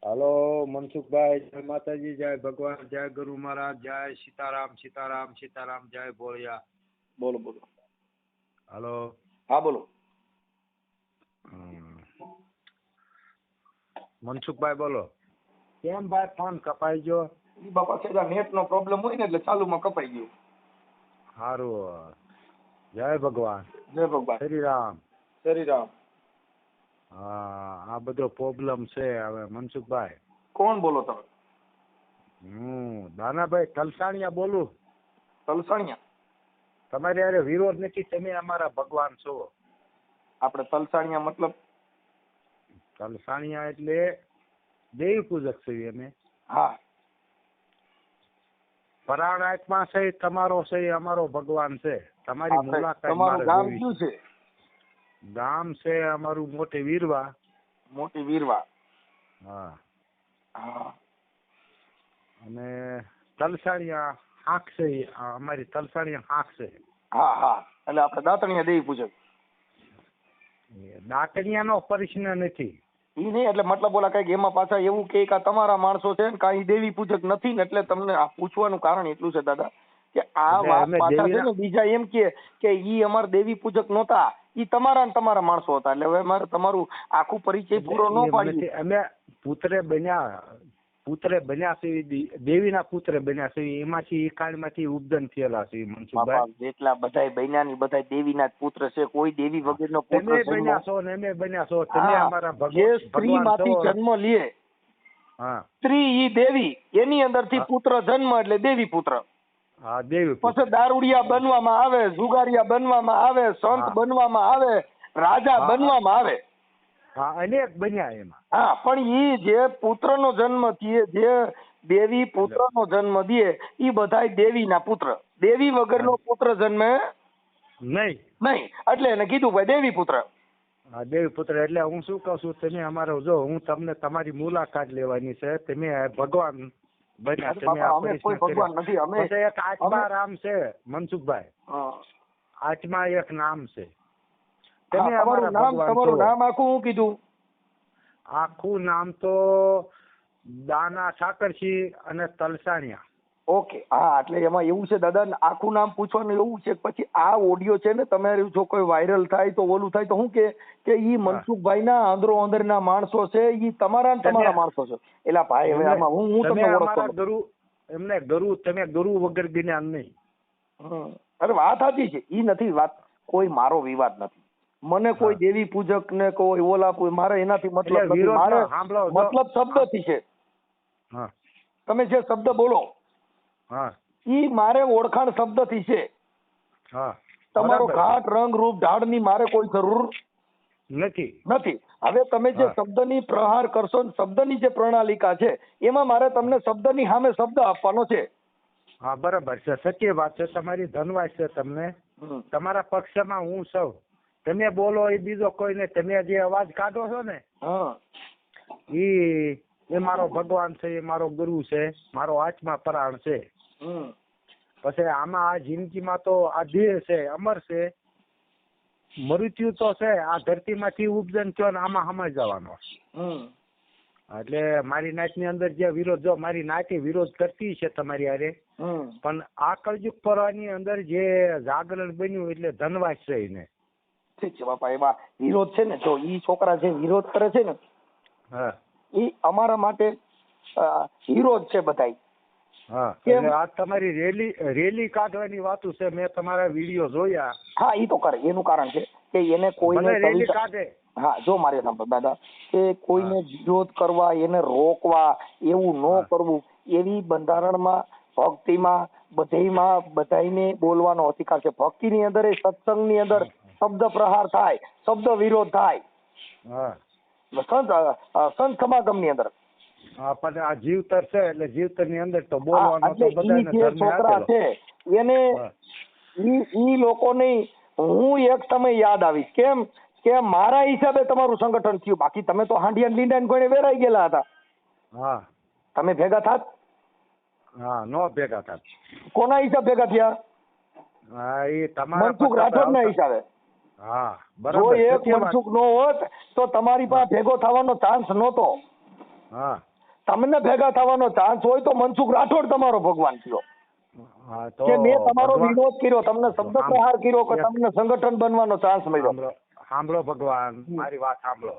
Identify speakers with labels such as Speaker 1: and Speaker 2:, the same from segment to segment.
Speaker 1: હાલો મનસુખભાઈ, જય માતાજી, જય ભગવાન, જય ગુરુ મહારાજ, જય સીતારામ સીતારામ સીતારામ, જય ભોળિયા.
Speaker 2: બોલો બોલો.
Speaker 1: હાલો.
Speaker 2: હા બોલો.
Speaker 1: મનસુખભાઈ બોલો. કેમ ભાઈ ફોન કપાઈ ગયો?
Speaker 2: ઈ બાપા છેલ્લા નેટ નો પ્રોબ્લેમ હોય ને એટલે ચાલુમાં કપાઈ ગયું.
Speaker 1: સારું. જય ભગવાન.
Speaker 2: જય ભગવાન.
Speaker 1: શ્રીરામ.
Speaker 2: શ્રીરામ.
Speaker 1: હા, આ બધો પ્રોબ્લેમ છે હવે મનસુખભાઈ.
Speaker 2: કોણ બોલો તમે?
Speaker 1: દાનાભાઈ તલસાણિયા બોલું.
Speaker 2: તલસાણિયા?
Speaker 1: તમારે યારે વિરોધ નથી, તમે અમારા ભગવાન છો.
Speaker 2: આપણે તલસાણિયા મતલબ?
Speaker 1: તલસાણિયા એટલે દેવી પૂજક છીએ અમે.
Speaker 2: હા.
Speaker 1: પરાણ આત્મા છે તમારો છે, અમારો ભગવાન છે. તમારી મુલાકાત
Speaker 2: તમારું ગામ કયું છે?
Speaker 1: ગામ છે અમારું મોટી વીરવા.
Speaker 2: મોટી વીરવા.
Speaker 1: હા.
Speaker 2: હા.
Speaker 1: અને તલસાણિયા હાંક છે, અમારી તલસાણિયા હાંક છે.
Speaker 2: હા હા, એટલે આપણે દાતણિયા દેવી પૂજક.
Speaker 1: દાતણિયા નો પ્રશ્ન નથી.
Speaker 2: ઈ નહીં, એટલે મતલબ ઓલા કઈક એમાં પાછા એવું કે તમારા માણસો છે ને કાંઈ દેવી પૂજક નથી ને, એટલે તમને આ પૂછવાનું કારણ એટલું છે દાદા કે આ વાત પાછા છે ને બીજા એમ કે ઈ અમાર દેવી પૂજક નહોતા, ઈ તમારા ને તમારા માણસો હતા. એટલે હવે મારે તમારું આખું પરિચય પૂરો ન પાડી.
Speaker 1: અમે પુત્રે બન્યા છે, દેવીના પુત્ર બન્યા છે, એમાંથી કાળમાંથી ઉપદન થયેલા છે મનસુખભાઈ.
Speaker 2: જેટલા બધાય બન્યા ની બધાય દેવીના જ પુત્ર છે, કોઈ દેવી વગરનો પુત્ર
Speaker 1: તમે બન્યા છો ને અમે બન્યા છો. તમે અમારા ભગવાન.
Speaker 2: સ્ત્રી માંથી જન્મ લે, સ્ત્રી ઈ દેવી, એની અંદરથી પુત્ર જન્મ એટલે દેવી પુત્ર.
Speaker 1: હા, દેવી.
Speaker 2: પછી દારૂડિયા બનવામાં આવે, જુગારિયા બનવામાં આવે, સંત બનવામાં આવે, રાજા બનવામાં આવે.
Speaker 1: હા, અનેક બન્યા એમાં.
Speaker 2: હા, પણ ઈ જે પુત્રનો જન્મ થયે, જે દેવી પુત્રનો જન્મ દે, ઈ બધાય દેવીના પુત્ર. દેવી વગરનો પુત્ર જન્મે નહીં, એટલે એને કીધું ભાઈ દેવી પુત્ર.
Speaker 1: હા, દેવી પુત્ર. એટલે હું શું કહું છું, તમે અમારો જો હું તમને તમારી મુલાકાત લેવાની છે. તમે ભગવાન બન્યા. તમે
Speaker 2: કોઈ ભગવાન નથી. અમે
Speaker 1: એક આત્મા રામ છે મનસુખભાઈ. આત્મા એક નામ છે. તમે અમારા ભગવાન.
Speaker 2: તમારું નામ આખું હું કીધું?
Speaker 1: આખું નામ તો દાના ઠાકરસિંહ અને તલસાણિયા.
Speaker 2: ઓકે. હા, એટલે એમાં એવું છે દાદા, આખું નામ પૂછવાનું એવું છે. પછી આ ઓડિયો છે ને તમારે જો કોઈ વાયરલ થાય તો ઓલું થાય તો શું કે ઈ મનસુખભાઈ ના અંદરો અંદર ના માણસો છે, ઈ તમારા ને તમારા માણસો છે. એટલે ભાઈ હવે આમાં હું તમને ઓળખતો
Speaker 1: ગુરુ એમને ગુરુ, તમે ગુરુ વગર જ્ઞાન નહીં.
Speaker 2: અરે વાત સાચી છે, ઈ નથી વાત. કોઈ મારો વિવાદ નથી. મને કોઈ દેવી પૂજક ને કોઈ ઓલા મારે એનાથી મતલબ નથી. મારે મતલબ શબ્દથી છે. તમે જે શબ્દ બોલો ઈ મારે ઓળખાણ શબ્દથી છે. તમારો ઘાટ રંગ રૂપ ઢાળ ની મારે કોઈ જરૂર નથી. હવે તમે જે શબ્દની પ્રહાર કરશો, શબ્દની જે પ્રણાલિકા છે એમાં મારે તમને શબ્દની સામે શબ્દ આપવાનો છે.
Speaker 1: હા, બરાબર છે, સત્ય વાત છે તમારી. ધન્યવાદ છે તમને. તમારા પક્ષમાં હું સૌ. તમે બોલો એ બીજો કોઈ ને. તમે જે અવાજ કાઢો છો ને એ મારો ભગવાન છે, એ મારો ગુરુ છે, મારો આત્મા પરાણ છે. પછી આમાં આ જિંદગીમાં તો આ દેહ છે, અમર છે. મૃત્યુ તો છે, આ ધરતીમાંથી ઉપજન થયો ને આમાં સમય જવાનો. એટલે મારી નાતની અંદર જે વિરોધ, જો મારી નાતી વિરોધ કરતી છે તમારી હારે, પણ આ કળયુગ પર્વની અંદર જે જાગરણ બન્યું એટલે ધનવાસ છે એને.
Speaker 2: ઠીક છે બાપા, એમાં વિરોધ છે ને, જો ઈ છોકરા જે વિરોધ કરે છે ને ઈ અમારા માટે વિરોધ છે બધાય.
Speaker 1: આ તમારી રેલી કાઢવાની વાતું છે, મેં તમારા વિડીયો જોયા.
Speaker 2: હા, ઈ તો કરે. એનું કારણ છે કે એને કોઈને
Speaker 1: રેલી કાઢે.
Speaker 2: હા, જો મારે સાંભળો દાદા, કે કોઈને વિરોધ કરવા, એને રોકવા, એવું ન કરવું. એવી બંધારણમાં, ભક્તિમાં, બધાયને બોલવાનો અધિકાર છે. ભક્તિની અંદર, એ સત્સંગની અંદર શબ્દ પ્રહાર થાય, શબ્દ વિરોધ થાય. સંત સમાગમની અંદર.
Speaker 1: પણ આ જીવતર છે એટલે જીવતર ની અંદર તો બોલવાનો તો બધાને
Speaker 2: ધર્મ છોકરા છે એને ઈ લોકોની હું એક સમય યાદ આવીશ. કેમ કે મારા હિસાબે તમારું સંગઠન થયું. બાકી તમે તો હાંડિયા લીંડા કોઈને વેરાઈ ગયેલા હતા. તમે ભેગા થાત?
Speaker 1: નો ભેગા થાત.
Speaker 2: કોના હિસાબ ભેગા થયા? મનસુખ રાઠોડ ના હિસાબે. જો એક મનસુખ નો હોત તો તમારી પાસે ભેગો થવાનો ચાન્સ નહોતો. તમને ભેગા થવાનો ચાન્સ હોય તો મનસુખ રાઠોડ તમારો ભગવાન થયો કે મેં તમારો વિરોધ કર્યો, તમને શબ્દ પ્રહાર કર્યો કે તમને સંગઠન બનવાનો ચાન્સ મળ્યો.
Speaker 1: સાંભળો ભગવાન, મારી વાત સાંભળો.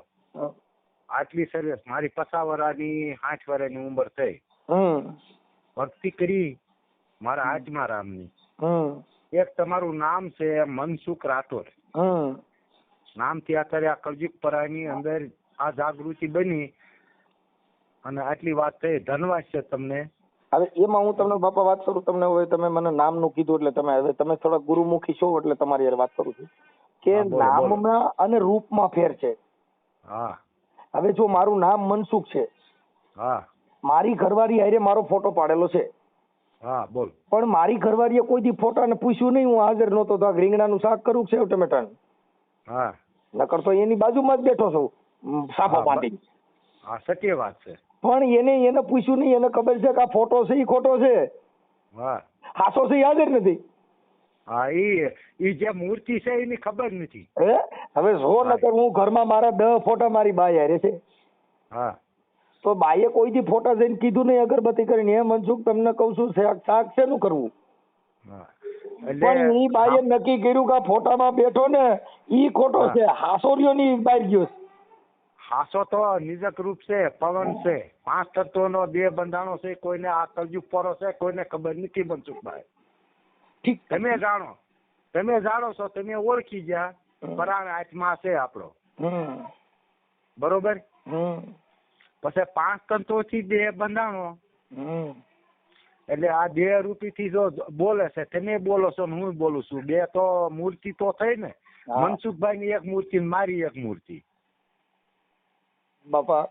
Speaker 1: આટલી સરસ મારી 50 વર્ષની 60 વર્ષની ઉંમર થઈ, ભક્તિ કરી મારા આત્મા રામની. એક તમારું નામ છે મનસુખ રાઠોડ, નામથી અત્યારે આ કળયુગ પરાની અંદર આ જાગૃતિ બની અને આટલી વાત થઈ. ધન્યવાદ છે તમને.
Speaker 2: હવે એમાં હું તમને બાપા વાત કરું, તમને હવે તમે મને નામનું કીધું એટલે તમે થોડા ગુરુમુખી છો એટલે તમારી યાર વાત કરું છું કે નામમાં અને રૂપમાં ફેર છે.
Speaker 1: હા.
Speaker 2: હવે જો મારું નામ મનસુખ છે,
Speaker 1: હા,
Speaker 2: મારી ઘરવાળી હારે મારો ફોટો પાડેલો છે.
Speaker 1: હા, બોલ.
Speaker 2: પણ મારી ઘરવાળીએ કોઈ દી ફોટાને પૂછ્યું નહીં, હું હાજર નહોતો તો રીંગણાનું શાક કરું સેવ ટમેટાનું.
Speaker 1: હા.
Speaker 2: નકર તો એની બાજુમાં જ બેઠો છું સાફો બાંધી.
Speaker 1: હા, સત્ય વાત છે.
Speaker 2: પણ એને પૂછ્યું નહીં, એને ખબર છે કે આ ફોટો છે એ ખોટો છે.
Speaker 1: હા.
Speaker 2: હાસો છે હાજર નથી.
Speaker 1: હા, ઈ જે મૂર્તિ છે એની ખબર નથી.
Speaker 2: હવે જો નકર હું ઘરમાં મારા 10 ફોટા મારી બાઈ હારે છે.
Speaker 1: હા.
Speaker 2: તો બાઈએ કોઈ દી ફોટા જઈને કીધું નહીં અગરબત્તી કરીને હે મનસુખ તમને કહું છું શાક શેનું કરવું. પણ ઈ બાઈએ નક્કી કર્યું કે ફોટામાં બેઠો ને ઈ ખોટો છે, હાસોરિયો ની બહાર ગયો.
Speaker 1: હાસો તો નિજક રૂપ છે, પવન છે, 5 તત્વોનો 2 બંધાણો છે. કોઈને આ કળયુગ પરો છે કોઈને ખબર નથી મનસુખભાઈ.
Speaker 2: ઠીક,
Speaker 1: તમે જાણો છો, તમે ઓળખી ગયા પરાણ આત્મા છે આપણો. બરોબર. પછી 5 તત્વોથી 2 બંધાણો એટલે આ 2 રૂપીથી જો બોલે છે, તમે બોલો છો ને હું બોલું છું, 2 તો મૂર્તિ તો થઈ ને. મનસુખભાઈ ની એક મૂર્તિ ને મારી એક મૂર્તિ.
Speaker 2: બાપા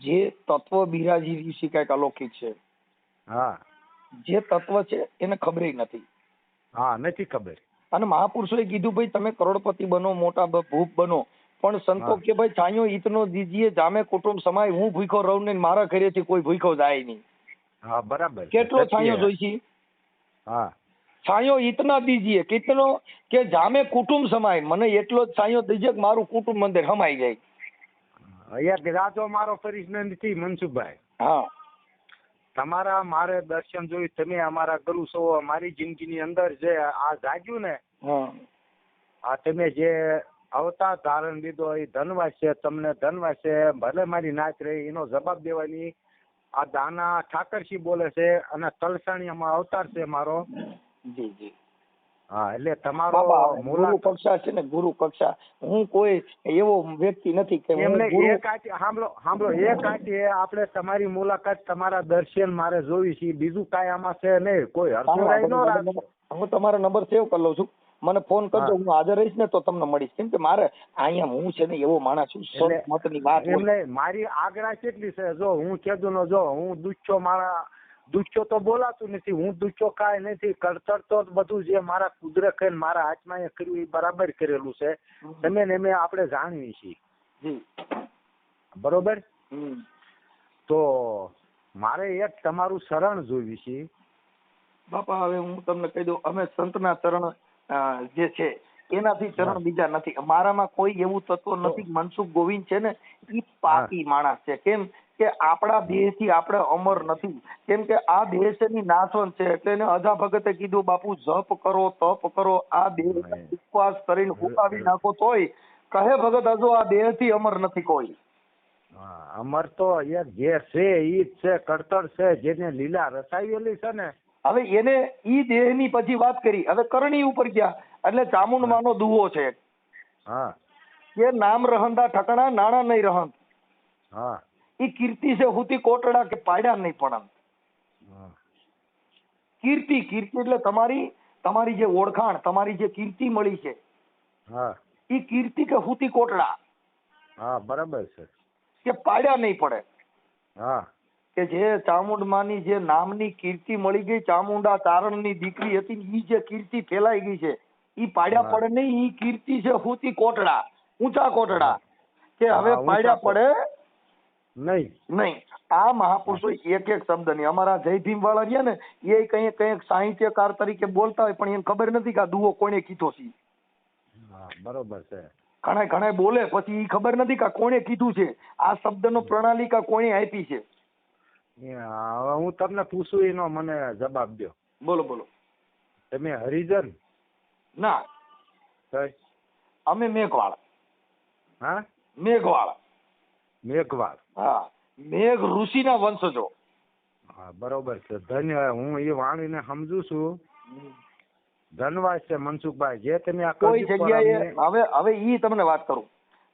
Speaker 2: જે તત્વ બિરાજી ઋષિ કઈક અલૌકિક છે.
Speaker 1: હા.
Speaker 2: જે તત્વ છે એને ખબર નથી.
Speaker 1: હા, નથી ખબર.
Speaker 2: અને મહાપુરુષોએ કીધું ભાઈ તમે કરોડપતિ બનો, મોટા ભૂપ બનો, પણ સંતો કે ભાઈ છાયો ઈતનો દીજીએ જામે કુટુંબ સમાય, હું ભૂખો રહું ને મારા ઘરેથી કોઈ ભૂખો જાય નહીં.
Speaker 1: હા, બરાબર.
Speaker 2: કેટલો છાયો જોઈશે?
Speaker 1: હા.
Speaker 2: છાયો ઈતના દીજીએ કેટલો કે જામે કુટુંબ સમાય, મને એટલો જ છાયો દીજે કે મારું કુટુંબ મંદિર હમાઈ જાય.
Speaker 1: એક રાજો મારો પરિચય નથી મનસુખભાઈ.
Speaker 2: હા.
Speaker 1: તમારા મારે દર્શન જોઈ, તમે અમારા ગુરુ છો. મારી જિંદગીની અંદર જે આ જાગ્યું ને, આ તમે જે અવતાર ધારણ લીધો એ ધનવાસ છે. તમને ધનવાસ છે. ભલે મારી નાચ રહી એનો જવાબ દેવાની આ દાના ઠાકરસિંહ બોલે છે અને તલસાણીયામાં અવતાર છે મારો.
Speaker 2: જી જી.
Speaker 1: હા, એટલે તમારો
Speaker 2: ગુરુ કક્ષા છે ને, ગુરુ કક્ષા. હું કોઈ એવો વ્યક્તિ નથી કે
Speaker 1: સાંભળો એક આપણે તમારી મુલાકાત તમારા દર્શન મારે જોવી છે, બીજું કાંઈ આમાં છે નહીં. કોઈ હરસોરાય નો રાખો.
Speaker 2: હું તમારો નંબર સેવ કરી લઉં છું, મને ફોન કરજો, હું હાજર રહીશ ને તો તમને મળીશ. કેમ કે મારે અહીંયા હું છે ને એવો માણસ છું, મતની વાત
Speaker 1: એમને મારી આગ્રહ કેટલી છે. જો હું કીધું ને, જો હું દુચ્છો મારા દુચ્છો તો બોલાતું નથી, હું દુચ્છો કાંઈ નથી. કળતર તો બધું જે મારા કુદરત કરીને મારા આત્માએ કર્યું એ બરાબર કરેલું છે. તમે ને મેં આપણે જાણવી છીએ. બરોબર. તો મારે એક તમારું શરણ જોવી છે
Speaker 2: બાપા. હવે હું તમને કહી દઉં, અમે સંતના ચરણ જે છે એનાથી ચરણ બીજા નથી. મારામાં કોઈ એવું તત્વ નથી. મનસુખ ગોવિંદ છે ને એ પાકી માણસ છે. કેમ કે આપણા દેહથી આપણે અમર નથી. કેમ કે આ દેહ છે ની નાશવંત છે. એટલે એને અધા ભગતે કીધું બાપુ જપ કરો, તપ કરો, આ દેહ ઉપવાસ કરીને ઉકાવી નાખો તોય કહે ભગત હજુ આ દેહ થી અમર નથી કોઈ.
Speaker 1: અમર તો એક જે છે ઈ જ છે, કડતર છે, જેને લીલા રસાયેલી છે ને.
Speaker 2: હવે એને ઈ દેહ ની પછી વાત કરી. હવે કરણી ઉપર ગયા એટલે ચામુંડમાનો દુહો છે.
Speaker 1: હા.
Speaker 2: કે નામ રહંદા ઠકણા નાણા નહીં રહંદ.
Speaker 1: હા.
Speaker 2: ઈ કીર્તિ છે હુતી કોટડા કે પાડ્યા નહીં પણ. કીર્તિ એટલે તમારી જે ઓળખાણ, તમારી જે કીર્તિ મળી છે, ઈ કીર્તિ કે હુતી કોટડા.
Speaker 1: હા, બરાબર છે.
Speaker 2: કે પાડ્યા નહીં પડે.
Speaker 1: હા.
Speaker 2: કે જે ચામુંડમાની જે નામની કીર્તિ મળી ગઈ, ચામુંડા ચારણની દીકરી હતી, ઈ જે કીર્તિ ફેલાઈ ગઈ છે, ઈ પાડ્યા પડે નહીં. ઈ કીર્તિ છે હુતી કોટડા, ઊંચા કોટડા. કે હવે પાડ્યા પડે નહીં. આ મહાપુરુષો એક એક શબ્દ નહીં. અમારા જય ભીમ વાળા રહ્યા ને એ કઈક સાહિત્યકાર તરીકે બોલતા હોય પણ એને ખબર નથી કે આ દુહો કોને કીધો છે.
Speaker 1: બરોબર છે.
Speaker 2: ઘણા બોલે પછી ઈ ખબર નથી કે કોને કીધું છે. આ શબ્દનો પ્રણાલિકા કોને આપી છે.
Speaker 1: હવે હું તમને પૂછું એનો મને જવાબ દો.
Speaker 2: બોલો બોલો.
Speaker 1: તમે હરિજન?
Speaker 2: ના, અમે મેઘવાળ.
Speaker 1: હા,
Speaker 2: મેઘવાળ.
Speaker 1: મેઘવાળ.
Speaker 2: હા, મેઘ ઋષિના વંશજો.
Speaker 1: હા, બરોબર છે. ધન્યવાદ. હું એ વાણીને સમજુ છું. ધન્યવાદ છે મનસુખભાઈ. જે તમે આ
Speaker 2: કોઈ જગ્યાએ હવે ઈ તમને વાત કરું.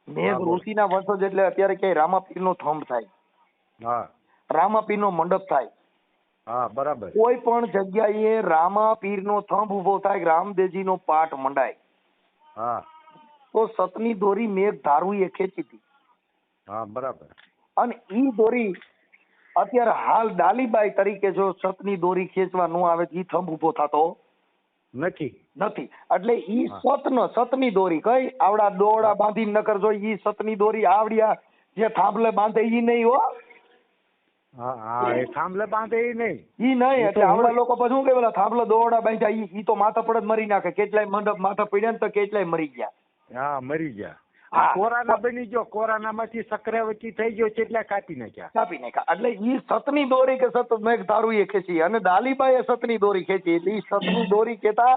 Speaker 2: મેઘ ઋષિના વંશજ એટલે અત્યારે ક્યાંય રામાપીર નો થંભ થાય.
Speaker 1: હા,
Speaker 2: રામાપીર નો મંડપ થાય.
Speaker 1: હા, બરાબર.
Speaker 2: કોઈ પણ જગ્યાએ રામાપીર નો થંભ ઉભો થાય, રામદેવજી નો પાઠ મંડાય.
Speaker 1: હા,
Speaker 2: તો સતની દોરી મેઘ ધારું એ ખેંચી હતી.
Speaker 1: હા, બરાબર.
Speaker 2: અને ઈ દોરી અત્યારે હાલ ડાલીબાઈ તરીકે જો સતની દોરી ખેંચવા ન આવે ઈ થંભ ઉભો થતો
Speaker 1: નથી.
Speaker 2: એટલે ઈ સતની દોરી કઈ આવડા દોડા બાંધી નકર જો ઈ સતની દોરી આવડિયા જે થાંભલે બાંધે ઈ નહીં હો.
Speaker 1: હા, એ થાંભલે બાંધે ઈ નહીં.
Speaker 2: એટલે આવડા લોકો પછી શું કે પેલા થાંભલે દોડા બાંધ્યા ઈ તો માથા પડે જ મરી નાખે. કેટલાય મંડપ માથા પડ્યા ને તો કેટલાય મરી ગયા.
Speaker 1: હા, મરી ગયા. કોરોના બની ગયો, કોરોના માંથી ચક્રવર્તી થઈ ગયો, કેટલા કાપી નાખ્યા.
Speaker 2: એટલે ઈ સતની દોરી કે સત મેઘ ધારું એ ખેંચી અને ડાલીબાઈએ સતની દોરી ખેંચી. એટલે ઈ સતની દોરી કેતા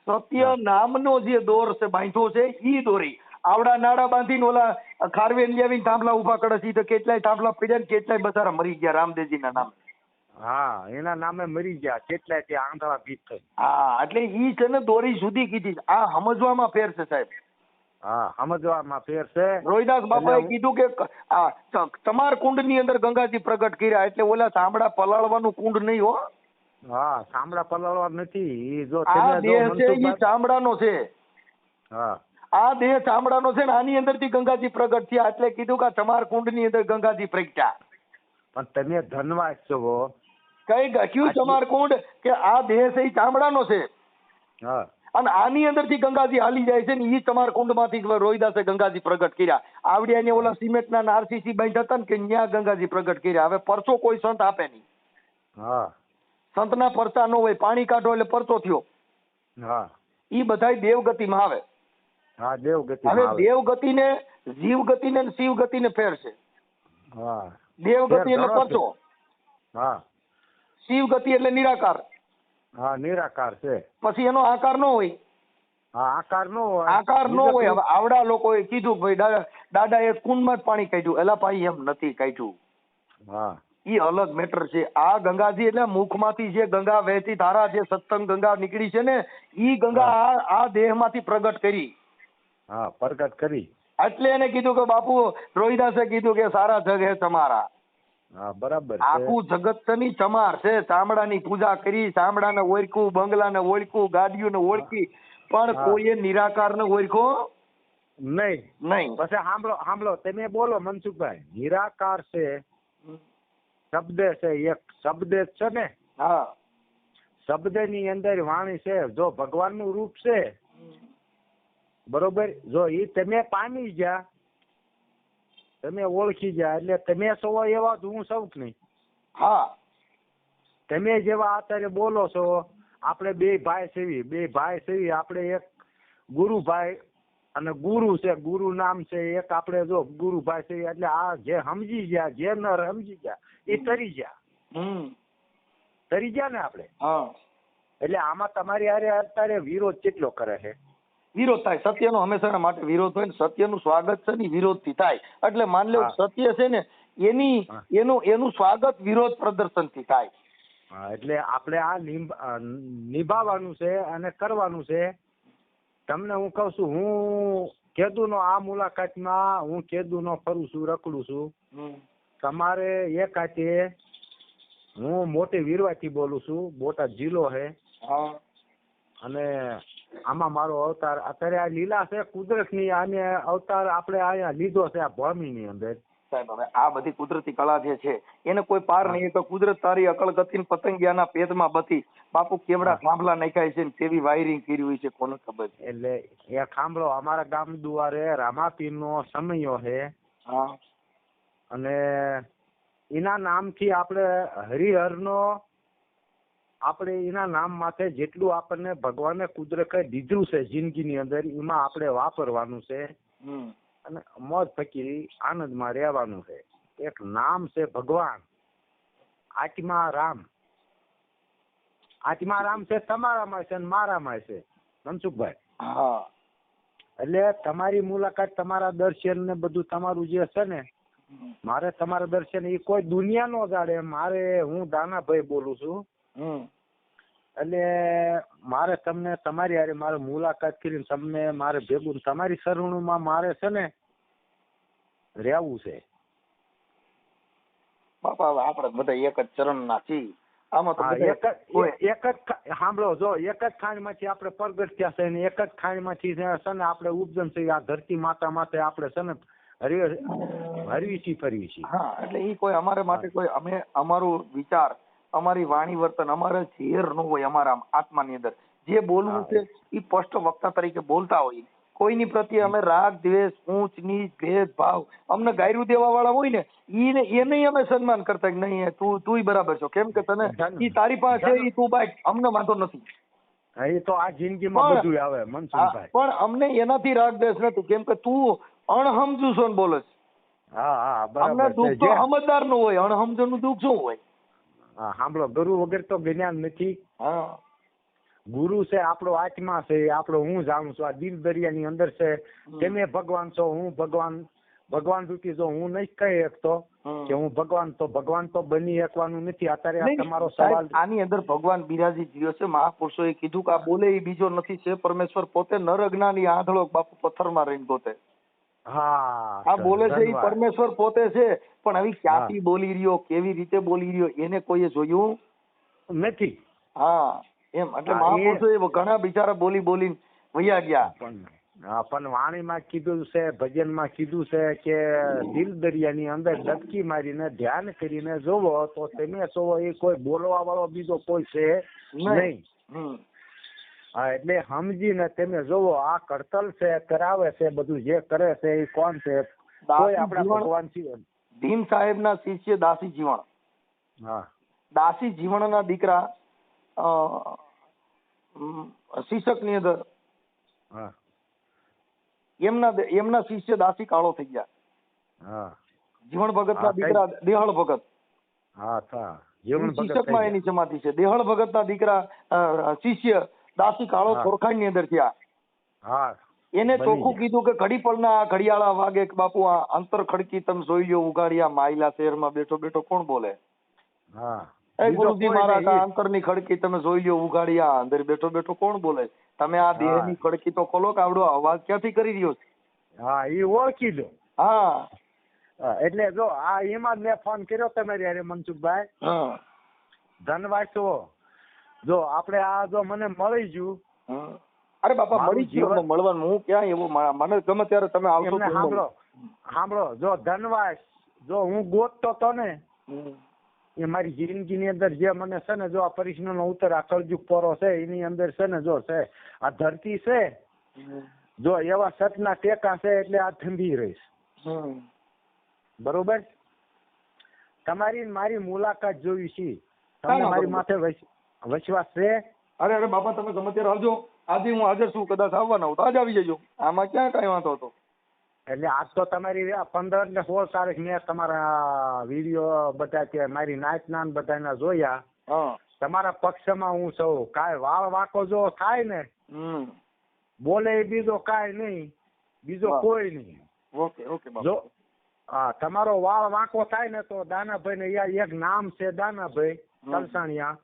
Speaker 2: સત્ય નામનો જે દોર છે બાંધ્યો છે ઈ દોરી આવડા નાડા બાંધીને ઓલા ખારવે લેવીને થાંભલા ઉભા કરે છે. તો કેટલાય થાંભલા પડ્યા ને કેટલાય બધારા મરી ગયા રામદેવજીના નામે.
Speaker 1: હા, એના નામે મરી ગયા કેટલાય તે આંધળા ભીત થઈ.
Speaker 2: હા, એટલે ઈ છે ને દોરી જુદી કીધી. આ સમજવામાં ફેર છે સાહેબ.
Speaker 1: હા, સમજવામાં ફેર છે.
Speaker 2: રોહિદાસ બાપાએ કીધું કે આ તમાર કુંડ ની અંદર ગંગાજી પ્રગટ કર્યા એટલે ઓલા ચામડા પલાળવાનું કુંડ નહીં હો.
Speaker 1: હા, ચામડા પલાળવા નથી. ઈ જો
Speaker 2: આ દેહ છે ઈ ચામડાનો છે.
Speaker 1: હા,
Speaker 2: આ દેહ ચામડાનો છે ને આની અંદર થી ગંગાજી પ્રગટ થયા એટલે કીધું કે તમાર કુંડ ની અંદર ગંગાજી પ્રગટ્યા.
Speaker 1: પણ તમે ધનવાસ છો.
Speaker 2: કઈ ગખ્યું તમાર કુંડ કે આ દેહ છે ઈ ચામડાનો છે.
Speaker 1: હા,
Speaker 2: અને આની અંદર થી ગંગાજી હાલી જાય છે ને ઈ તમાર કુંડ માંથી રોહિદાસે ગંગાજી પ્રગટ કર્યા. આવડિયા ને ઓલા સિમેન્ટ ના આરસીસી બાંધ્યા હતા ને કે ન્યા ગંગાજી પ્રગટ કર્યા. હવે પરચો કોઈ સંત આપે નહીં.
Speaker 1: હા,
Speaker 2: સંતના પરચા ન હોય. પાણી કાઢો એટલે પરચો થયો.
Speaker 1: હા,
Speaker 2: ઈ બધાય દેવગતિમાં આવે.
Speaker 1: હા, દેવગતિ.
Speaker 2: હવે દેવગતિ ને જીવગતિ ને શિવગતિ ને ફેર છે.
Speaker 1: હા,
Speaker 2: દેવગતિ એટલે પરચો.
Speaker 1: હા,
Speaker 2: શિવગતિ એટલે નિરાકાર.
Speaker 1: હા, નિરાકાર છે.
Speaker 2: પછી એનો આકાર નો હોય.
Speaker 1: હા, આકાર નો હોય.
Speaker 2: આકાર નો હોય. હવે આવડા લોકોએ કીધું ભાઈ દાદા એ કુંડમાં જ પાણી કાઢ્યું. એલા ભાઈ એમ નથી કાઢ્યું.
Speaker 1: હા,
Speaker 2: ઈ અલગ મેટર છે. આ ગંગાજી એટલે મુખમાંથી જે ગંગા વહેતી ધારા જે સત્સંગ ગંગા નીકળી છે ને ઈ ગંગા આ દેહમાંથી પ્રગટ કરી.
Speaker 1: હા, પ્રગટ કરી.
Speaker 2: એટલે એને કીધું કે બાપુ રોહિદાસે કીધું કે સારા જગ હે તમારા.
Speaker 1: હા, બરાબર.
Speaker 2: આખું જગત ની ચમાર છે. ચામડાની પૂજા કરી, ચામડાને ઓળખ્યું, બંગલાને ઓળખ્યું, ગાડીઓને ઓળખી, પણ કોઈએ નિરાકારને ઓળખો નહીં.
Speaker 1: પછી સાંભળો તમે બોલો મનસુખભાઈ. નિરાકાર છે શબ્દ છે, એક શબ્દ છે ને.
Speaker 2: હા,
Speaker 1: શબ્દ ની અંદર વાણી છે. જો ભગવાન નું રૂપ છે બરોબર, જો ઈ તમે પામી ગયા, તમે ઓળખી ગયા એટલે તમે છો એવા જ હું સૌ નહીં.
Speaker 2: હા,
Speaker 1: તમે જેવા અત્યારે બોલો છો. આપણે બે ભાઈ સેવી આપણે એક ગુરુભાઈ અને ગુરુ છે. ગુરુ નામ છે એક. આપણે જો ગુરુભાઈ સેવી એટલે આ જે સમજી ગયા, જે ન સમજી ગયા એ તરી ગયા ને આપણે. એટલે આમાં તમારી હારે અત્યારે વિરોધ કેટલો કરે છે.
Speaker 2: વિરોધ થાય. સત્યનો હંમેશા માટે વિરોધ હોય ને સત્યનું સ્વાગત છે ને વિરોધ થી થાય. એટલે માન લો સત્ય છે ને એનું સ્વાગત વિરોધ પ્રદર્શન થી થાય.
Speaker 1: એટલે આપણે આ નિભાવવાનું છે અને કરવાનું છે. તમને હું કઉ છું, હું કેદુ નો આ મુલાકાતમાં હું કેદુ નો ફરું છું, રખડું છું. તમારે એક હાથે હું મોટી વીરવાથી બોલું છું. બોટાદ જિલ્લો છે. અને આમાં મારો અવતાર અત્યારે આ લીલા છે કુદરત ની. આને અવતાર આપણે અહીંયા લીધો છે આ ભૂમિ ની અંદર.
Speaker 2: સાહેબ હવે આ બધી કુદરતી કળા જે છે એને કોઈ પાર નહીં. તો કુદરત તારી અકળ ગતિ પતંગિયાના પેટમાં બધી બાપુ કેવડા થાંભલા નાખ્યા છે ને કેવી વાયરિંગ કરી હોય છે કોને ખબર.
Speaker 1: એટલે એ ખાંભળો અમારા ગામ દુઆરે રામાપીર નો સમયો છે. અને એના નામથી આપણે હરિહર નો આપણે એના નામ માથે જેટલું આપણને ભગવાને કુદરતે દીધું છે જિંદગીની અંદર એમાં આપણે વાપરવાનું છે. અને મોજ ફકીરી આનંદમાં રહેવાનું છે. એક નામ છે ભગવાન. આત્મા રામ છે, તમારામાં છે અને મારામાં છે મનસુખભાઈ.
Speaker 2: હા
Speaker 1: એટલે તમારી મુલાકાત, તમારા દર્શન ને બધું તમારું જે છે ને, મારે તમારા દર્શન એ કોઈ દુનિયા નો જાડે. હું દાનાભાઈ બોલું છું. એટલે મારે તમને તમારી હારે મારે મુલાકાત કરીને તમને મારે ભેગું તમારી સરવણુમાં મારે છે ને રહેવું છે.
Speaker 2: બાપા આપણે બધા એક જ ચરણના છીએ. આમાં તો
Speaker 1: એક જ સાંભળો, જો એક જ ખાણમાંથી આપણે પ્રગટ થયા છે ને એક જ ખાણમાંથી છે ને આપણે ઉપજન છે. આ ધરતી માતા માટે આપણે છે ને હરવી છીએ, ફરવી છીએ.
Speaker 2: હા, એટલે એ કોઈ અમારે માટે કોઈ અમે અમારું વિચાર, અમારી વાણી વર્તન અમારે ઝેર ન હોય. અમારા આત્માની અંદર જે બોલવું છે એ સ્પષ્ટ વક્તા તરીકે બોલતા હોય. કોઈની પ્રત્યે અમે રાગ દ્વેષ ઊંચ નીચ ભેદભાવ અમને ગાયરું દેવા વાળા હોય ને એને અમે સન્માન કરતા કે નહીં તું બરાબર છો, કેમ કે તને ઈ તારી પાસે ઈ તું બાઈક અમને વાંધો નથી.
Speaker 1: એ તો આ જિંદગીમાં બધું આવે મનસુખભાઈ.
Speaker 2: પણ અમને એનાથી રાગ દ્વેષ નથી, કેમ કે તું અણહમજુ છો ને બોલે છે. અમને દુઃખ તો સમજદાર નું હોય, અણહમજુ નું દુઃખ શું હોય?
Speaker 1: સાંભળો, ગુરુ વગર તો જ્ઞાન નથી.
Speaker 2: હા,
Speaker 1: ગુરુ છે આપણો આત્મા છે, આપણો હું જાણું છું. આ દિલ દરિયાની અંદર છે. તમે ભગવાન છો, હું ભગવાન રૂપી જો હું નહીં કહી શકતો કે હું ભગવાન, તો ભગવાન તો બની શકવાનું નથી. અત્યારે તમારો સવાલ,
Speaker 2: આની અંદર ભગવાન બિરાજી જીવ્યો છે. મહાપુરુષોએ કીધું કે આ બોલે એ બીજો નથી, છે પરમેશ્વર પોતે. નર અજ્ઞાની આંધળો બાપુ પથ્થરમાં રહીને ગોતે.
Speaker 1: હા,
Speaker 2: આ બોલે છે એ પરમેશ્વર પોતે છે. પણ હવે ક્યાંથી બોલી રહ્યો, કેવી રીતે બોલી રહ્યો એને કોઈએ જોયું
Speaker 1: નથી.
Speaker 2: હા એમ, એટલે મહાપુરુષો ઘણા બિચારા બોલીને વયા ગયા.
Speaker 1: પણ વાણીમાં કીધું છે, ભજનમાં કીધું છે કે દિલ દરિયાની અંદર ડબકી મારીને ધ્યાન કરીને જોવો તો તમે જોવો એ કોઈ બોલવા વાળો બીજો કોઈ છે નહીં. હા, એટલે સમજીને તમે જોવો આ કડતલ છે, કરાવે છે, બધું જે કરે છે એ કોણ છે? કોઈ આપણા ભગવાન છે.
Speaker 2: ભીમ સાહેબ ના શિષ્ય દાસી જીવણ.
Speaker 1: હા,
Speaker 2: દાસી જીવણ ના દીકરા શિક્ષક ની અંદર એમના શિષ્ય દાસી કાળો થઈ ગયા. જીવણ ભગત ના દીકરા દેહળ ભગત. શિક્ષક માં એની સમાધિ છે. દેહળ ભગત ના દીકરા શિષ્ય દાસી કાળો ખોરખાણ ની અંદર થયા. એને ચોખ્ખું કીધું કે ઘડી પળના ઘડિયાળા વાગે બાપુ આ અંતર ખડકી તમે જોઈ લો ઉગાડ્યા માયલા શહેરમાં બેઠો બેઠો કોણ બોલે? ગુરુજી મારા અંતર ની ખડકી તમે જોઈ લો ઉગાડ્યા અંદર બેઠો બેઠો કોણ બોલે? તમે આ દેહ ની ખડકી તો ખોલો કે આવડો અવાજ ક્યાંથી કરી રહ્યો છે?
Speaker 1: હા, એ ઓળખી લો.
Speaker 2: હા,
Speaker 1: એટલે જો આ એમાં મેં ફોન કર્યો તમારી અરે મનસુખભાઈ. ધનવાદ છો. જો આપણે આ જો મને મળી ગયું.
Speaker 2: અરે બાપા મળી ગયું મળવાનું હું ક્યાં એવું મને ગમે ત્યારે તમે આવશો.
Speaker 1: સાંભળો, જો ધનવાદ જો હું ગોતતો તો ને એ મારી જિંદગીની અંદર જે મને છે ને જો આ પરિશ્રમ નો ઉત્તર આ કળજુગ પોરો છે એની અંદર છે ને જો છે આ ધરતી છે, જો એવા સતના ટેકા છે એટલે આ થંભી રહીશ. બરોબર? તમારી મારી મુલાકાત જોઈ છે, તમને મારી માથે વિશ્વાસ છે?
Speaker 2: અરે બાપા તમે ગમે ત્યારે આવજો. આજે હું હાજર છું, કદાચ આવવાના હું તો આજ આવી જજો. આમાં ક્યાં કઈ વાંધો હતો?
Speaker 1: એટલે આજ તો તમારી 15 ને 16 તારીખ મેં તમારા વિડીયો બધા કે મારી નાચ નાન બધાના જોયા. તમારા પક્ષમાં હું છું. કાંઈ વાળ વાંકો જો થાય ને બોલે બીજો કાંઈ નહીં, બીજો કોઈ નહીં. જો તમારો વાળ વાંકો થાય ને તો દાનાભાઈ ને એક નામ છે દાનાભાઈ તલસાણિયા.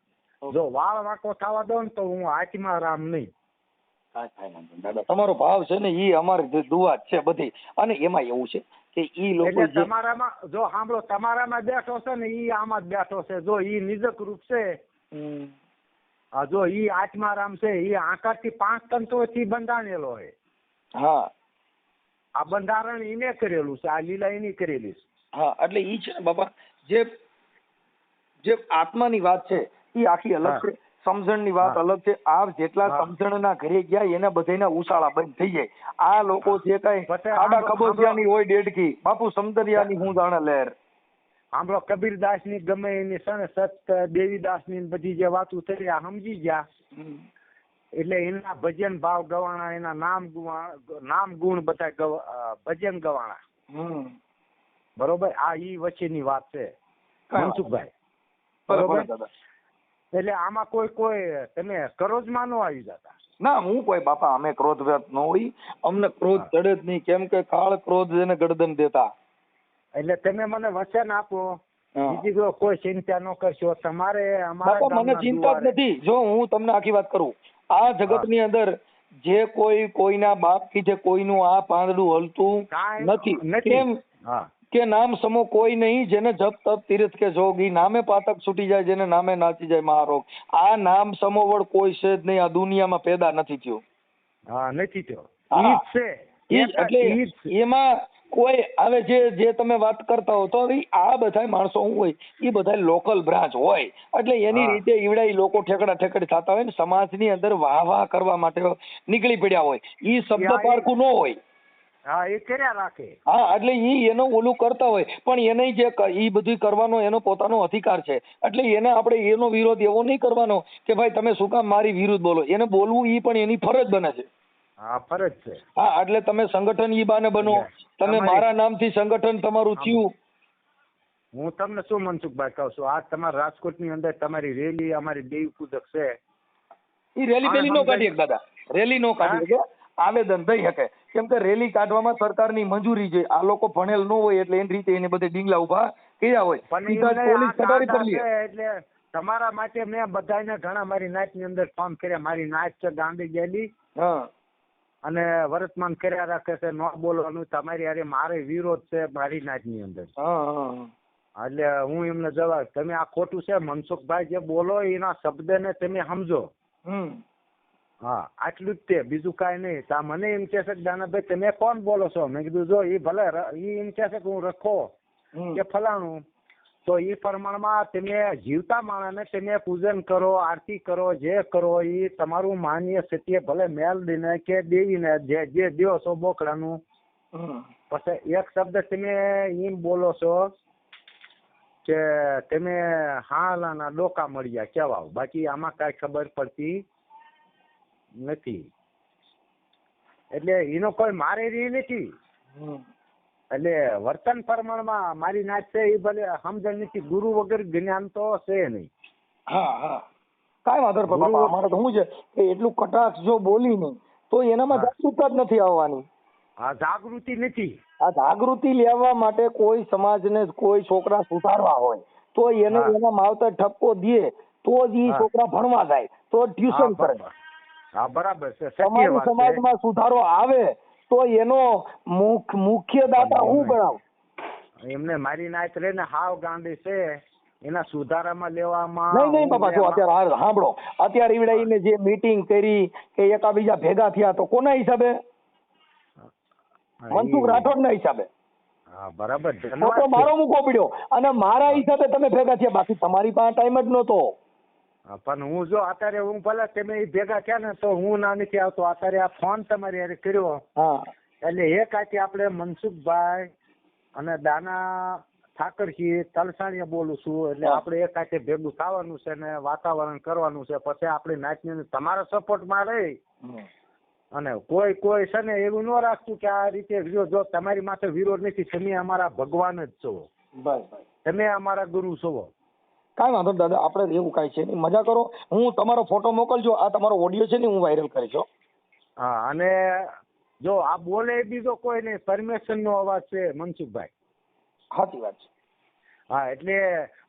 Speaker 1: જો વાળ વાંકો થવા દો ને તો હું આત્મા રામ નહીં.
Speaker 2: તમારો ભાવ છે ને ઈ અમારી દુઆ છે બધી. અને એમાં એવું છે કે ઈ લોકો
Speaker 1: તમારામાં જો સાંભળો તમારામાં બેઠો છે ને ઈ આમાં જ બેઠો છે. જો ઈ નિજક રૂપ છે, જો ઈ આત્મારામ છે, ઈ આકારથી 5 તંતુઓથી બંધાણેલો હોય.
Speaker 2: હા,
Speaker 1: આ બંધારણ એને કરેલું છે, આ લીલા એની કરેલી છે.
Speaker 2: હા, એટલે ઈ છે ને બાપા જે આત્માની વાત છે ઈ આખી અલગ છે. સમજણ ની વાત અલગ છે. આ જેટલા સમજણ ના ઘરે ગયા એના બધાના ઉશાળા બંધ થઈ જાય. આ લોકો જે કઈ આડા કબોચિયાની હોય ડેડકી બાપુ સમદરિયાની હું જાણે લહેર.
Speaker 1: સાંભળો, કબીરદાસ ની ગમે એની સત દેવીદાસ ની બધી જે વાતો થઈ આ સમજી ગયા એટલે એના ભજન ભાવ ગવાણા, એના નામ ગુણ બધા ભજન ગવાણા. બરોબર? આ ઈ વચ્ચેની વાત છે મનસુખભાઈ. બરોબર દાદા. એટલે આમાં કોઈ તમે ક્રોધમાં ન આવી જતા?
Speaker 2: ના, હું કોઈ બાપા અમે ક્રોધવ્યત ન હોય, અમને ક્રોધ ચડે જ નહીં, કેમ કે કાળ ક્રોધ એને ગરદન દેતા.
Speaker 1: એટલે તમે મને વચન આપો, બીજી કોઈ ચિંતા ન કરશો તમારે. અમારા
Speaker 2: મને ચિંતા જ નથી. જો હું તમને આખી વાત કરું, આ જગત ની અંદર જે કોઈના બાપ કીધે કોઈનું આ પાંદડું હલતું નથી. કેમ કે નામ સમો કોઈ નહીં, જેને જપ તપ તીર્થ કે જોગ, ઈ નામે પાતક છૂટી જાય, જેને નામે નાચી જાય મહારોગ. આ નામ સમોવડ કોઈ છે જ નહીં, આ દુનિયામાં પેદા નથી થયો.
Speaker 1: નથી થયો.
Speaker 2: એટલે એમાં કોઈ હવે જે તમે વાત કરતા હો, તો આ બધા માણસો શું હોય, એ બધા લોકલ બ્રાન્ચ હોય, એટલે એની રીતે ઈવડા લોકો ઠેકડા ઠેકડી થતા હોય ને સમાજની અંદર વાહ વાહ કરવા માટે નીકળી પડ્યા હોય, ઈ શબ્દ પારખું ન હોય.
Speaker 1: એ કર્યા રાખે.
Speaker 2: એટલે ઈ એનો ઓલું કરતા હોય, પણ એને જે ઈ બધું કરવાનો એનો પોતાનો અધિકાર છે. એટલે એને આપણે એનો વિરોધ એવો નહીં કરવાનો કે ભાઈ તમે શું કામ મારી વિરુદ્ધ બોલો. એને બોલવું ઈ પણ એની ફરજ બને છે.
Speaker 1: ફરજ છે.
Speaker 2: એટલે તમે સંગઠન ઈ બાને બનો, તમે મારા નામથી સંગઠન તમારું થયું.
Speaker 1: હું તમને શું મનસુખભાઈ કહું છું, આ તમારા રાજકોટ ની અંદર તમારી રેલી, અમારી દેવી પૂજક છે,
Speaker 2: ઈ રેલી બેલી નો કાઢી દાદા, રેલી નો કાઢી શકે, આવેદન થઈ શકે. કેમ કે રેલી કાઢવામાં સરકારની મંજૂરી જોઈએ. આ લોકો ભણેલ ન હોય એટલે એની રીતે એને બધે ડીંગલા ઉભા કર્યા હોય.
Speaker 1: એટલે તમારા માટે મેં બધાને ઘણા મારી નાચ ની અંદર ફોન કર્યા. મારી નાચ છે ગાંધી ગયેલી અને વર્તમાન કર્યા રાખે છે, ન બોલવાનું. તમારી અરે મારે વિરોધ છે મારી નાચ ની અંદર. એટલે હું એમને જવાબ, તમે આ ખોટું છે મનસુખભાઈ જે બોલો એના શબ્દ ને તમે સમજો. આટલું જ તે, બીજું કઈ નહીં. તા મને એમ કે છે દાનાભાઈ તમે કોણ બોલો છો? મેં કીધું જો એ ભલે એ એમ કે છે કે હું રખો કે ફલાણું, તો એ પ્રમાણમાં તમે જીવતા માણસને તમે પૂજન કરો, આરતી કરો, જે કરો એ તમારું માન્ય સત્ય, ભલે મેલડીને કે દેવીને જે દો છો બોકડાનું. પછી એક શબ્દ તમે એમ બોલો છો કે તમે હાલાના ડોકા મળ્યા કેવા, બાકી આમાં કઈ ખબર પડતી નથી. એટલે એનો કોઈ મારે રહી નથી. એટલે વર્તન પ્રમાણમાં મારી નાચ છે એ ભલે સમજણ નથી. ગુરુ વગર જ્ઞાન તો છે નહીં.
Speaker 2: કાંઈ વાંધો નહીં. અમારે તો શું છે કે એટલું કટાક્ષ જો બોલી નહીં તો એનામાં જાગૃતતા જ નથી આવવાની.
Speaker 1: જાગૃતિ નથી.
Speaker 2: આ જાગૃતિ લેવા માટે કોઈ સમાજને કોઈ છોકરા સુધારવા હોય તો એને એના માવતર ઠપકો દે તો જ એ છોકરા ભણવા જાય, તો ટ્યુશન કરે.
Speaker 1: બરાબર છે.
Speaker 2: તમારી સમાજમાં સુધારો આવે તો એનો મુખ્ય દાતા હું ગણાવ.
Speaker 1: એમને મારી નાચ રે ને હાવ ગાંડી છે, એના સુધારામાં લેવામાં
Speaker 2: નહીં બાપા. જો અત્યારે સાંભળો, અત્યારે ઈવડાઈને જે મીટિંગ કરી કે એકાબીજા ભેગા થયા તો કોના હિસાબે? મનસુખ રાઠોડ ના હિસાબે.
Speaker 1: બરાબર.
Speaker 2: ફોટો મારો મૂકો પડ્યો અને મારા હિસાબે તમે ભેગા થયા, બાકી તમારી પાસે ટાઈમ જ નહોતો.
Speaker 1: પણ હું જો અત્યારે હું ભલે તમે ભેગા થયા ને તો હું ના નથી આવતો. અત્યારે આ ફોન તમારી યારે કર્યો એટલે એક આથી આપણે મનસુખભાઈ અને દાના ઠાકરજી તલસાણીયા બોલું છું. એટલે આપણે એક આથી ભેગું થવાનું છે ને વાતાવરણ કરવાનું છે. પછી આપણે નાચની તમારા સપોર્ટમાં રહી અને કોઈ છે ને એવું ન રાખતું કે આ રીતે જો તમારી માથે વિરોધ નથી. તમે અમારા ભગવાન જ છો, તમે અમારા ગુરુ છો.
Speaker 2: કાંઈ વાંધો દાદા, આપણે એવું કાંઈ છે નહીં. મજા કરો. હું તમારો ફોટો મોકલજો, આ તમારો ઓડિયો છે ને હું વાયરલ કરીશ.
Speaker 1: અને જો આ બોલે બીજો કોઈ નહીં, પરમેશ્વર નો અવાજ છે મનસુખભાઈ.
Speaker 2: સાચી વાત છે.
Speaker 1: એટલે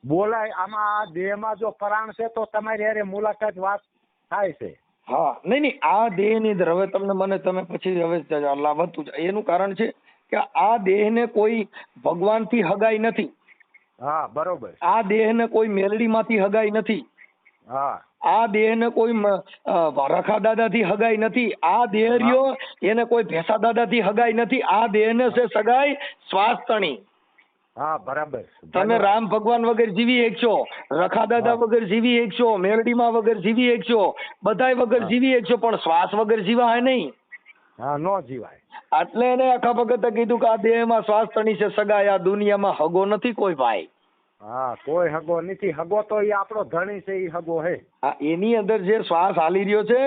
Speaker 1: બોલાય આમાં આ દેહમાં જો પ્રાણ છે તો તમારી હારે મુલાકાત વાત થાય છે.
Speaker 2: નહીં આ દેહ ની અંદર હવે તમે પછી હવે વધતું એનું કારણ છે કે આ દેહ ને કોઈ ભગવાન થી હગાઈ નથી.
Speaker 1: બરોબર.
Speaker 2: આ દેહ ને કોઈ મેલડી માંથી હગાઈ નથી. આ દેહ ને કોઈ રખા દાદા થી હગાઈ નથી. આ દેહ રહ્યો એને કોઈ ભેસા દાદા થી હગાઈ નથી. આ દેહ ને છે સગાઈ સ્વાસ્થની.
Speaker 1: બરાબર.
Speaker 2: તમે રામ ભગવાન વગર જીવી એક છો, રખા દાદા વગર જીવી એક છો, મેલડીમાં વગર જીવી એક છો, બધાય વગર જીવી એક છો, પણ શ્વાસ વગર જીવાય નહીં.
Speaker 1: નો જીવાય.
Speaker 2: એટલે એને આખા ભગતે કીધું કે આ દેહમાં શ્વાસ તણી છે સગાઈ, આ દુનિયામાં હગો નથી કોઈ ભાઈ.
Speaker 1: કોઈ હગો નથી. હગો તો એ આપણો ધણી છે, એ હગો હે.
Speaker 2: એની અંદર જે શ્વાસ હાલી રહ્યો છે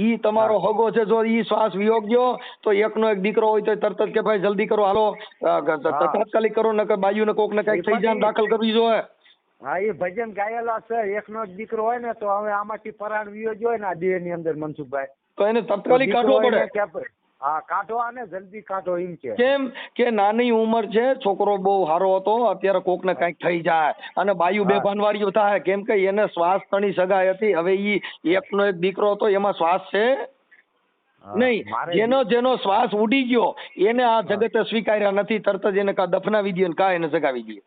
Speaker 2: ઈ તમારો હગો છે. જો ઈ શ્વાસ વિયોગ ગયો તો એકનો એક દીકરો હોય તો તરત જ કે ભાઈ જલ્દી કરો, હાલો તાત્કાલિક કરો, નકર બાજુ ને કોક ને કઈક થઈ જાય દાખલ કરવી જોઈએ.
Speaker 1: હા એ ભજન ગાયેલા છે, એકનો જ દીકરો હોય ને તો હવે આમાંથી પરાણ વિયો જ હોય ને આ દેહ ની અંદર મનસુખભાઈ,
Speaker 2: તો એને તત્કાલિક કાઢવો પડે.
Speaker 1: હા કાઢો આને જલ્દી કાઢો એમ છે.
Speaker 2: કેમ કે નાની ઉંમર છે, છોકરો બહુ સારો હતો, અત્યારે કોક ને કઈક થઈ જાય અને બાયુ બેભાનવાળીઓ થાય, કેમ કે એને શ્વાસ તણી સગાઈ હતી. હવે ઈ એકનો એક દીકરો હતો, એમાં શ્વાસ છે નહીં. જેનો શ્વાસ ઉડી ગયો એને આ જગતે સ્વીકાર્યા નથી, તરત જ એને કા દફનાવી દે ને કા એને જગાવી દે.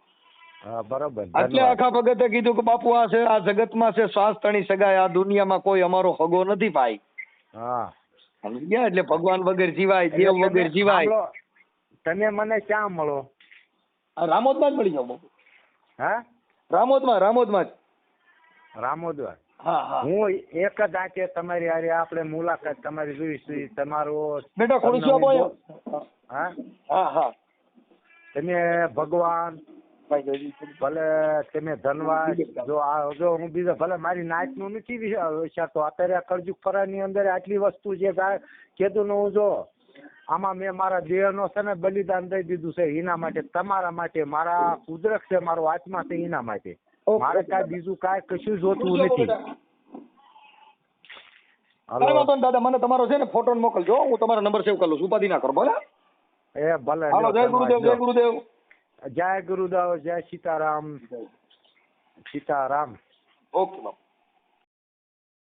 Speaker 1: બરોબર.
Speaker 2: એટલે આખા ભગતે કીધું કે બાપુ આ છે, આ જગતમાં છે શ્વાસ તણી સગાઈ, આ દુનિયામાં કોઈ અમારો હગો નથી ભાઈ.
Speaker 1: હા
Speaker 2: સમજી ગયા? એટલે ભગવાન વગર જીવાય, દેવ વગર જીવાય.
Speaker 1: તમે મને ક્યાં મળો?
Speaker 2: રામોદમાં જ મળી જાવ બાપુ.
Speaker 1: હા
Speaker 2: રામોદમાં જ.
Speaker 1: રામોદમાં.
Speaker 2: હા
Speaker 1: હું એક જ આંખે તમારી હારે આપણે મુલાકાત તમારી જોઈશું. તમારો
Speaker 2: બેટા ખુરશીઓ બોય. હા
Speaker 1: તમે ભગવાન ભલે તમે ધનવાન, જો હું બીજો ભલે મારી નાચ નું નથી વિચારતો. અત્યારે કળજુગ ફરા ની અંદર આટલી વસ્તુ છે કીધું ને, હું જો આમાં મેં મારા દેહ નો છે ને બલિદાન દઈ દીધું છે એના માટે, તમારા માટે. મારા કુદરત છે, મારો આત્મા છે એના માટે. મારે કાંઈ બીજું કાંઈ કશું જોતું નથી.
Speaker 2: દાદા મને તમારો છે ને ફોટો મોકલજો, હું તમારો નંબર સેવ કરી લઉં, ઉપાધિ ના કરો. ભલે
Speaker 1: ભલે.
Speaker 2: જય ગુરુદેવ. જય ગુરુદેવ.
Speaker 1: જય ગુરુદેવ. જય સીતારામ. સીતારામ.
Speaker 2: ઓકે બાપુ.